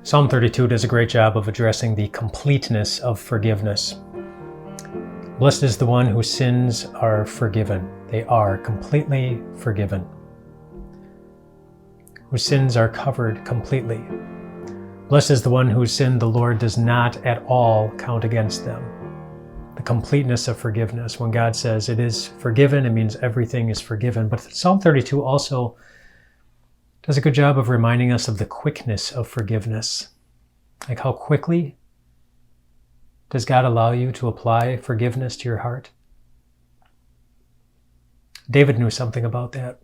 Psalm 32 does a great job of addressing the completeness of forgiveness. Blessed is the one whose sins are forgiven. They are completely forgiven. Whose sins are covered completely. Blessed is the one whose sin the Lord does not at all count against them. The completeness of forgiveness. When God says it is forgiven, it means everything is forgiven. But Psalm 32 also does a good job of reminding us of the quickness of forgiveness. Like how quickly does God allow you to apply forgiveness to your heart? David knew something about that.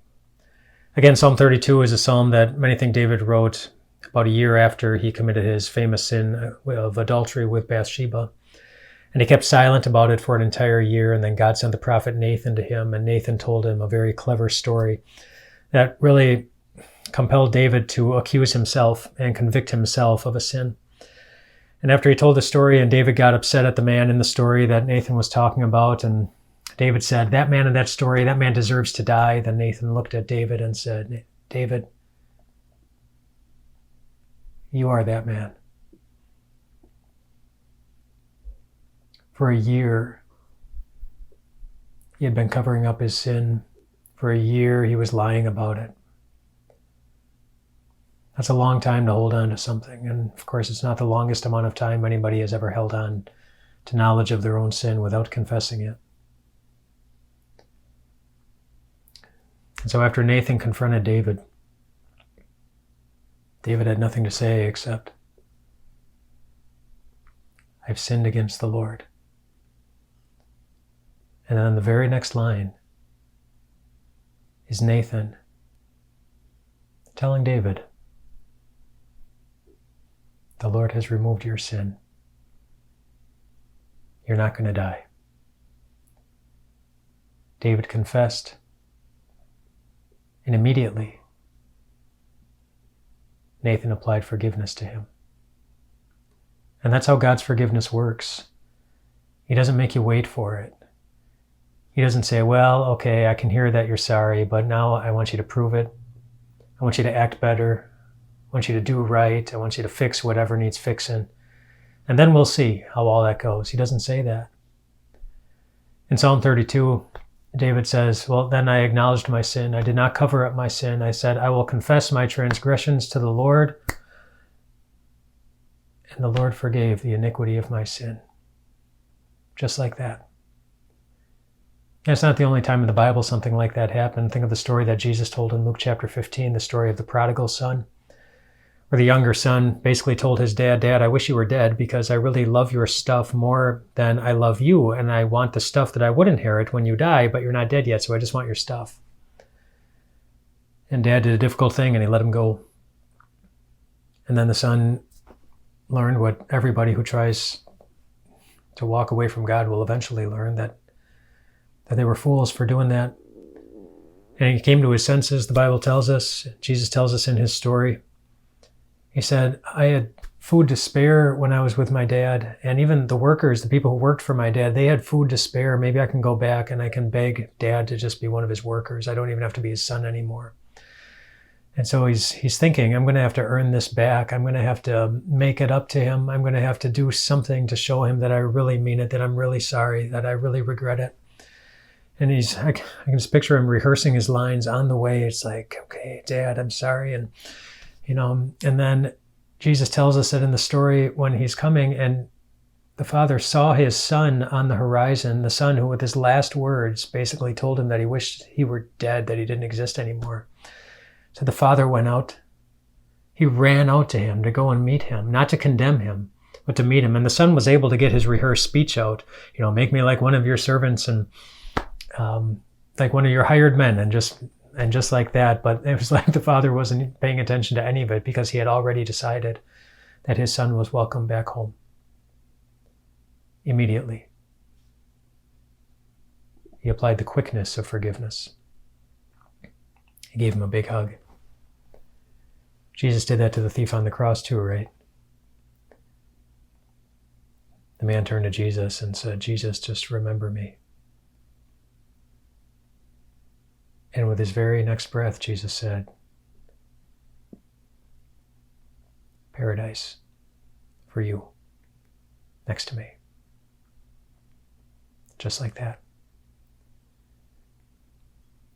Again, Psalm 32 is a psalm that many think David wrote about a year after he committed his famous sin of adultery with Bathsheba. And he kept silent about it for an entire year, and then God sent the prophet Nathan to him, and Nathan told him a very clever story that really compelled David to accuse himself and convict himself of a sin. And after he told the story, and David got upset at the man in the story that Nathan was talking about, and David said, that man in that story, that man deserves to die. Then Nathan looked at David and said, David, you are that man. For a year, he had been covering up his sin. For a year, he was lying about it. That's a long time to hold on to something. And of course, it's not the longest amount of time anybody has ever held on to knowledge of their own sin without confessing it. And so after Nathan confronted David, David had nothing to say except, I've sinned against the Lord. And then the very next line is Nathan telling David, the Lord has removed your sin. You're not going to die. David confessed, and immediately Nathan applied forgiveness to him. And that's how God's forgiveness works. He doesn't make you wait for it. He doesn't say, well, okay, I can hear that you're sorry, but now I want you to prove it. I want you to act better. I want you to do right. I want you to fix whatever needs fixing. And then we'll see how all that goes. He doesn't say that. In Psalm 32, David says, well, then I acknowledged my sin. I did not cover up my sin. I said, I will confess my transgressions to the Lord. And the Lord forgave the iniquity of my sin. Just like that. And it's not the only time in the Bible something like that happened. Think of the story that Jesus told in Luke chapter 15, the story of the prodigal son, where the younger son basically told his dad, Dad, I wish you were dead because I really love your stuff more than I love you, and I want the stuff that I would inherit when you die, but you're not dead yet, so I just want your stuff. And Dad did a difficult thing, and he let him go. And then the son learned what everybody who tries to walk away from God will eventually learn, that they were fools for doing that. And he came to his senses, the Bible tells us, Jesus tells us in his story. He said, I had food to spare when I was with my dad, and even the workers, the people who worked for my dad, they had food to spare. Maybe I can go back and I can beg Dad to just be one of his workers. I don't even have to be his son anymore. And so he's thinking, I'm going to have to earn this back. I'm going to have to make it up to him. I'm going to have to do something to show him that I really mean it, that I'm really sorry, that I really regret it. And I can just picture him rehearsing his lines on the way. It's like, okay, Dad, I'm sorry. And and then Jesus tells us that in the story when he's coming and the father saw his son on the horizon, the son who with his last words basically told him that he wished he were dead, that he didn't exist anymore. So the father went out. He ran out to him to go and meet him, not to condemn him, but to meet him. And the son was able to get his rehearsed speech out, make me like one of your servants and like one of your hired men, and just like that. But it was like the father wasn't paying attention to any of it because he had already decided that his son was welcome back home. Immediately. He applied the quickness of forgiveness. He gave him a big hug. Jesus did that to the thief on the cross too, right? The man turned to Jesus and said, Jesus, just remember me. And with his very next breath, Jesus said, paradise for you next to me. Just like that.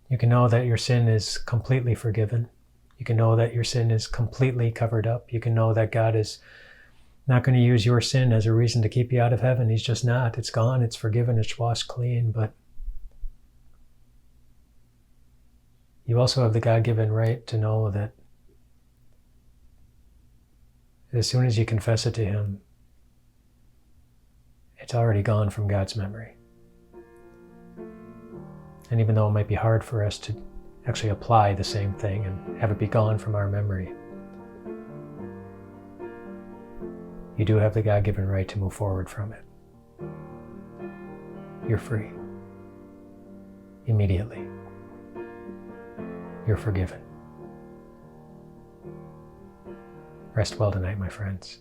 You can know that your sin is completely forgiven. You can know that your sin is completely covered up. You can know that God is not going to use your sin as a reason to keep you out of heaven. He's just not. It's gone, it's forgiven, it's washed clean. But you also have the God-given right to know that as soon as you confess it to Him, it's already gone from God's memory. And even though it might be hard for us to actually apply the same thing and have it be gone from our memory, you do have the God-given right to move forward from it. You're free. Immediately. You're forgiven. Rest well tonight, my friends.